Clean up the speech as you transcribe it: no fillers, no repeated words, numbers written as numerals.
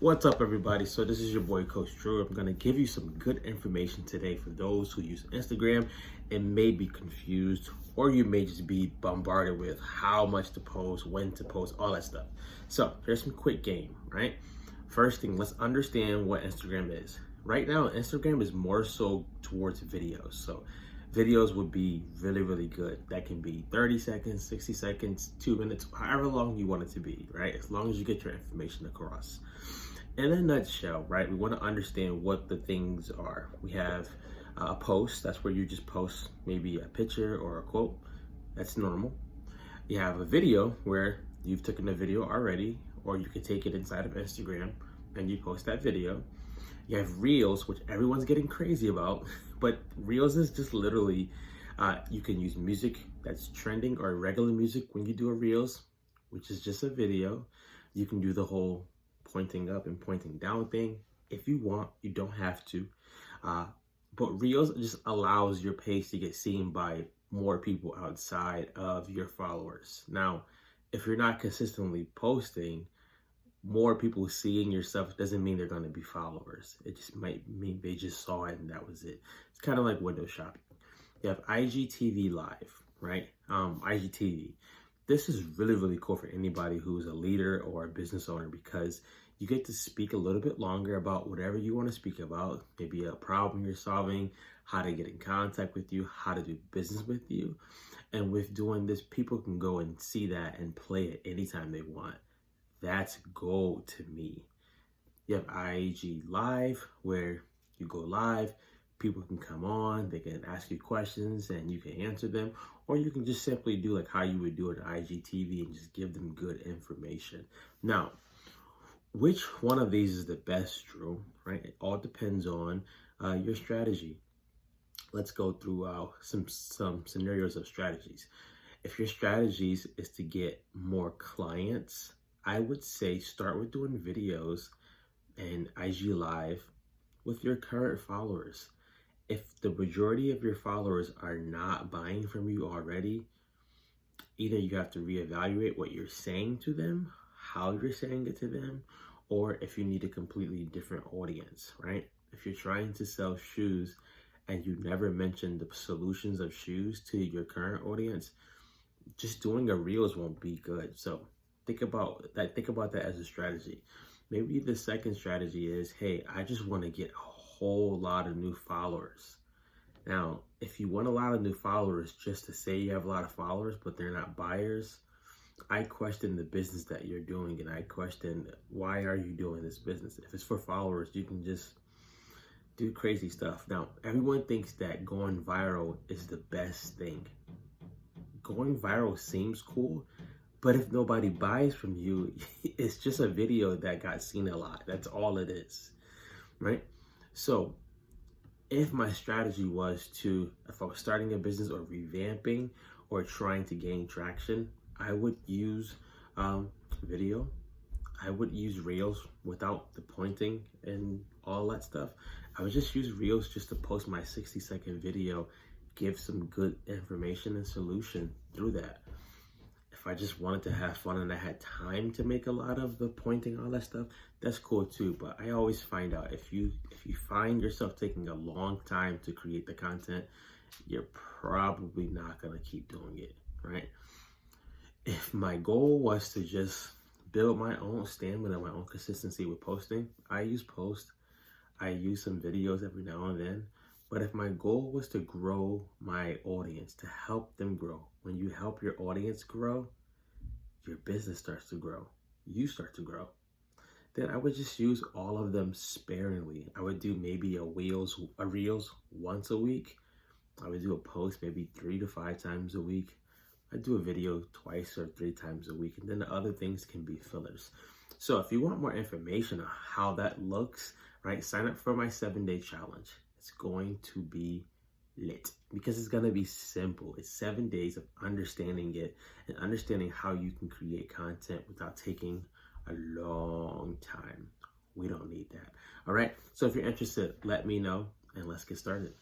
What's up, everybody? So this is your boy Coach Drew. I'm going to give you some good information today for those who use Instagram and may be confused, or you may just be bombarded with how much to post, when to post, all that stuff. So here's some quick game, right? First thing, let's understand what Instagram is. Right now, Instagram is more so towards videos. So videos would be really good. That can be 30 seconds, 60 seconds, 2 minutes, however long you want it to be, right? As long as you get your information across. In a nutshell, right, we want to understand what the things are. We have a post, that's where you just post maybe a picture or a quote. That's normal. You have a video where you've taken a video already, or you can take it inside of Instagram and you post that video. You have Reels, which everyone's getting crazy about, but Reels is just literally, you can use music that's trending or regular music when you do a Reels, which is just a video. You can do the whole pointing up and pointing down thing if you want. You don't have to, but Reels just allows your page to get seen by more people outside of your followers. Now, if you're not consistently posting, more people seeing your stuff doesn't mean they're going to be followers. It just might mean they just saw it and that was it. It's kind of like window shopping. You have Igtv Live, right? Igtv. This is really cool for anybody who's a leader or a business owner, because you get to speak a little bit longer about whatever you want to speak about, maybe a problem you're solving, how to get in contact with you, how to do business with you. And with doing this, people can go and see that and play it anytime they want. That's gold to me. You have IG Live, where you go live, people can come on, they can ask you questions and you can answer them, or you can just simply do like how you would do it on IGTV and just give them good information. Now, which one of these is the best, Drew? Right? It all depends on your strategy. Let's go through some scenarios of strategies. If your strategies is to get more clients, I would say start with doing videos and IG Live with your current followers. If the majority of your followers are not buying from you already, either you have to reevaluate what you're saying to them, how you're saying it to them, or if you need a completely different audience, right? If you're trying to sell shoes and you never mention the solutions of shoes to your current audience, just doing a Reels won't be good. So think about that as a strategy. Maybe the second strategy is, hey, I just want to get a whole lot of new followers. Now, if you want a lot of new followers just to say you have a lot of followers, but they're not buyers, I question the business that you're doing, and I question, why are you doing this business? If it's for followers, you can just do crazy stuff. Now, everyone thinks that going viral is the best thing. Going viral seems cool, but if nobody buys from you, it's just a video that got seen a lot. That's all it is, right? So if my strategy was if I was starting a business or revamping or trying to gain traction, I would use video. I would use Reels without the pointing and all that stuff. I would just use Reels just to post my 60-second video, give some good information and solution through that. If I just wanted to have fun and I had time to make a lot of the pointing, all that stuff, that's cool too. But I always find out, if you find yourself taking a long time to create the content, you're probably not gonna keep doing it, right? If my goal was to just build my own stamina, my own consistency with posting, I use post. I use some videos every now and then. But if my goal was to grow my audience, to help them grow, when you help your audience grow, your business starts to grow. You start to grow. Then I would just use all of them sparingly. I would do maybe a Reels once a week. I would do a post maybe 3 to 5 times a week. I do a video 2 or 3 times a week, and then the other things can be fillers. So if you want more information on how that looks, right, sign up for my 7-day challenge. It's going to be lit because it's going to be simple. It's 7 days of understanding it and understanding how you can create content without taking a long time. We don't need that. All right. So if you're interested, let me know and let's get started.